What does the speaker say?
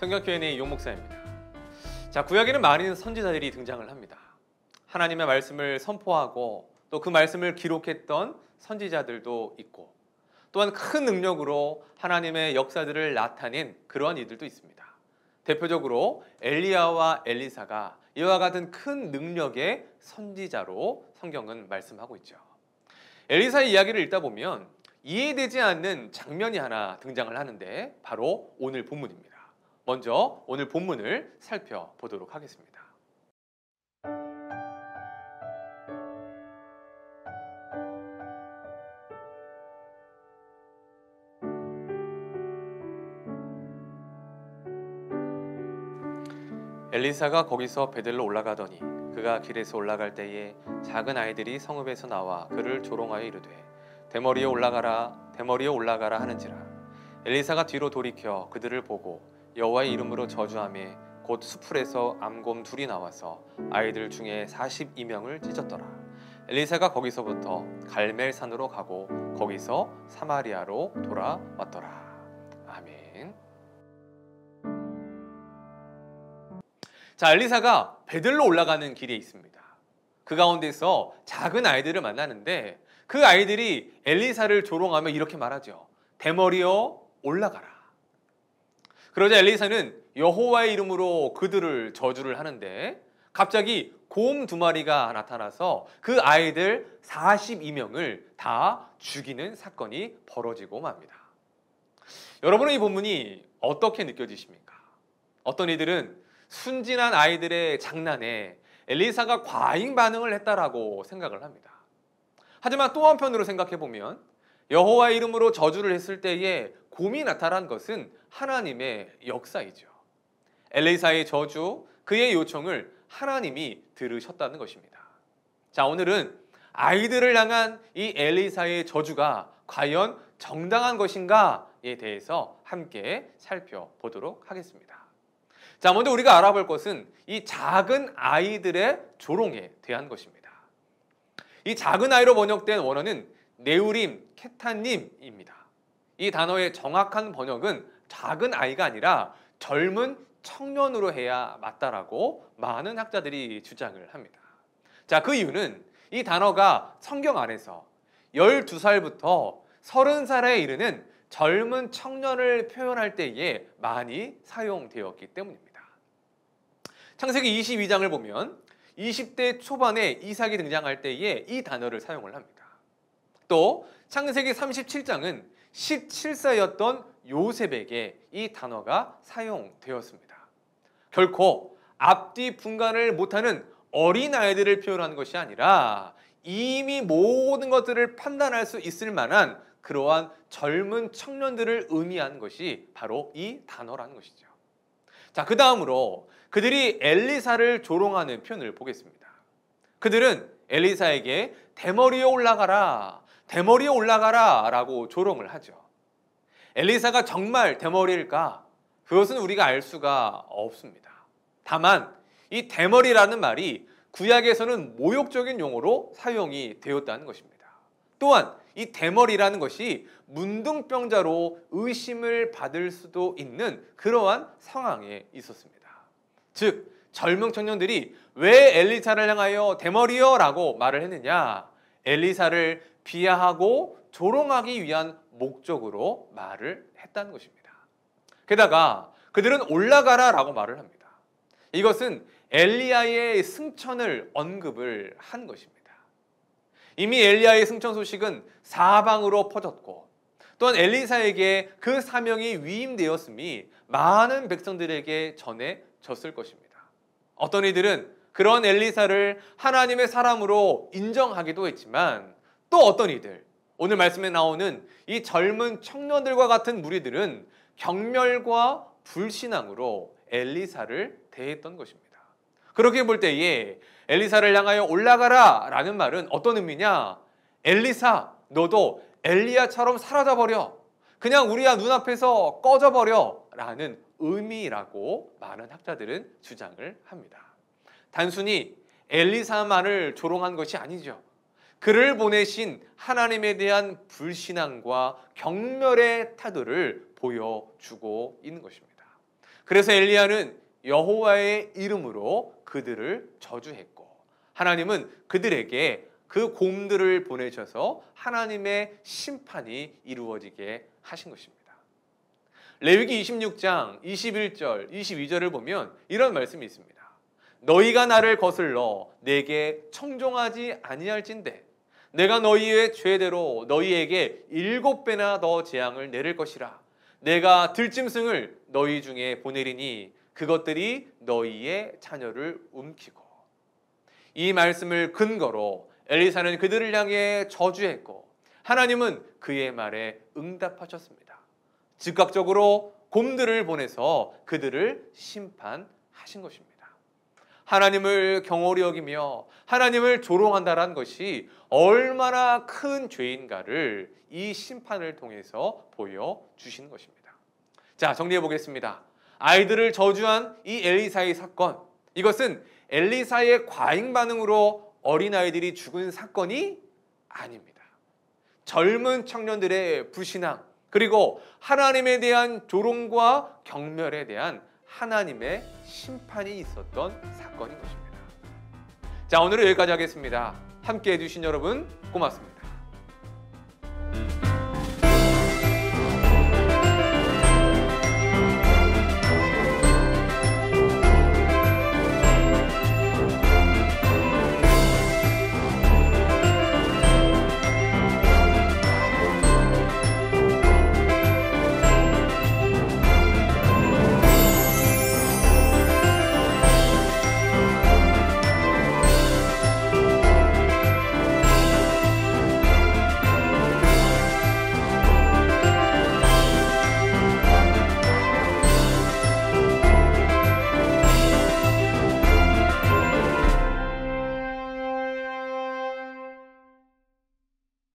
성경 Q&A 용 목사입니다. 자, 구약에는 많은 선지자들이 등장을 합니다. 하나님의 말씀을 선포하고 또 그 말씀을 기록했던 선지자들도 있고, 또한 큰 능력으로 하나님의 역사들을 나타낸 그러한 이들도 있습니다. 대표적으로 엘리야와 엘리사가 이와 같은 큰 능력의 선지자로 성경은 말씀하고 있죠. 엘리사의 이야기를 읽다 보면 이해되지 않는 장면이 하나 등장을 하는데 바로 오늘 본문입니다. 먼저 오늘 본문을 살펴보도록 하겠습니다. 엘리사가 거기서 베델로 올라가더니 그가 길에서 올라갈 때에 작은 아이들이 성읍에서 나와 그를 조롱하여 이르되 대머리에 올라가라 대머리에 올라가라 하는지라. 엘리사가 뒤로 돌이켜 그들을 보고 여호와의 이름으로 저주하매 곧 수풀에서 암곰 둘이 나와서 아이들 중에 42명을 찢었더라. 엘리사가 거기서부터 갈멜산으로 가고 거기서 사마리아로 돌아왔더라. 아멘. 자, 엘리사가 베들로 올라가는 길에 있습니다. 그 가운데서 작은 아이들을 만나는데 그 아이들이 엘리사를 조롱하며 이렇게 말하죠. 대머리여 올라가라. 그러자 엘리사는 여호와의 이름으로 그들을 저주를 하는데 갑자기 곰 2마리가 나타나서 그 아이들 42명을 다 죽이는 사건이 벌어지고 맙니다. 여러분은 이 본문이 어떻게 느껴지십니까? 어떤 이들은 순진한 아이들의 장난에 엘리사가 과잉 반응을 했다라고 생각을 합니다. 하지만 또 한편으로 생각해보면 여호와의 이름으로 저주를 했을 때에 곰이 나타난 것은 하나님의 역사이죠. 엘리사의 저주, 그의 요청을 하나님이 들으셨다는 것입니다. 자, 오늘은 아이들을 향한 이 엘리사의 저주가 과연 정당한 것인가에 대해서 함께 살펴보도록 하겠습니다. 자, 먼저 우리가 알아볼 것은 이 작은 아이들의 조롱에 대한 것입니다. 이 작은 아이로 번역된 원어는 네우림 케타님입니다. 이 단어의 정확한 번역은 작은 아이가 아니라 젊은 청년으로 해야 맞다라고 많은 학자들이 주장을 합니다. 자, 그 이유는 이 단어가 성경 안에서 12살부터 30살에 이르는 젊은 청년을 표현할 때에 많이 사용되었기 때문입니다. 창세기 22장을 보면 20대 초반에 이삭이 등장할 때에 이 단어를 사용을 합니다. 또 창세기 37장은 17세였던 요셉에게 이 단어가 사용되었습니다. 결코 앞뒤 분간을 못하는 어린아이들을 표현하는 것이 아니라 이미 모든 것들을 판단할 수 있을 만한 그러한 젊은 청년들을 의미하는 것이 바로 이 단어라는 것이죠. 자, 그 다음으로 그들이 엘리사를 조롱하는 표현을 보겠습니다. 그들은 엘리사에게 대머리에 올라가라, 대머리에 올라가라 라고 조롱을 하죠. 엘리사가 정말 대머리일까? 그것은 우리가 알 수가 없습니다. 다만 이 대머리라는 말이 구약에서는 모욕적인 용어로 사용이 되었다는 것입니다. 또한 이 대머리라는 것이 문둥병자로 의심을 받을 수도 있는 그러한 상황에 있었습니다. 즉, 젊은 청년들이 왜 엘리사를 향하여 대머리여 라고 말을 했느냐? 엘리사를 비하하고 조롱하기 위한 목적으로 말을 했다는 것입니다. 게다가 그들은 올라가라 라고 말을 합니다. 이것은 엘리야의 승천을 언급을 한 것입니다. 이미 엘리야의 승천 소식은 사방으로 퍼졌고 또한 엘리사에게 그 사명이 위임되었음이 많은 백성들에게 전해졌을 것입니다. 어떤 이들은 그런 엘리사를 하나님의 사람으로 인정하기도 했지만 또 어떤 이들, 오늘 말씀에 나오는 이 젊은 청년들과 같은 무리들은 경멸과 불신앙으로 엘리사를 대했던 것입니다. 그렇게 볼 때에 엘리사를 향하여 올라가라 라는 말은 어떤 의미냐? 엘리사, 너도 엘리야처럼 사라져버려. 그냥 우리야 눈앞에서 꺼져버려 라는 의미라고 많은 학자들은 주장을 합니다. 단순히 엘리사만을 조롱한 것이 아니죠. 그를 보내신 하나님에 대한 불신앙과 경멸의 태도를 보여주고 있는 것입니다. 그래서 엘리야는 여호와의 이름으로 그들을 저주했고 하나님은 그들에게 그 곰들을 보내셔서 하나님의 심판이 이루어지게 하신 것입니다. 레위기 26장 21절, 22절을 보면 이런 말씀이 있습니다. 너희가 나를 거슬러 내게 청종하지 아니할진대 내가 너희의 죄대로 너희에게 7배나 더 재앙을 내릴 것이라. 내가 들짐승을 너희 중에 보내리니 그것들이 너희의 자녀를 움키고. 이 말씀을 근거로 엘리사는 그들을 향해 저주했고 하나님은 그의 말에 응답하셨습니다. 즉각적으로 곰들을 보내서 그들을 심판하신 것입니다. 하나님을 경홀히 여기며 하나님을 조롱한다는 것이 얼마나 큰 죄인가를 이 심판을 통해서 보여주시는 것입니다. 자, 정리해 보겠습니다. 아이들을 저주한 이 엘리사의 사건, 이것은 엘리사의 과잉 반응으로 어린아이들이 죽은 사건이 아닙니다. 젊은 청년들의 불신앙, 그리고 하나님에 대한 조롱과 경멸에 대한 하나님의 심판이 있었던 사건인 것입니다. 자, 오늘은 여기까지 하겠습니다. 함께 해주신 여러분 고맙습니다.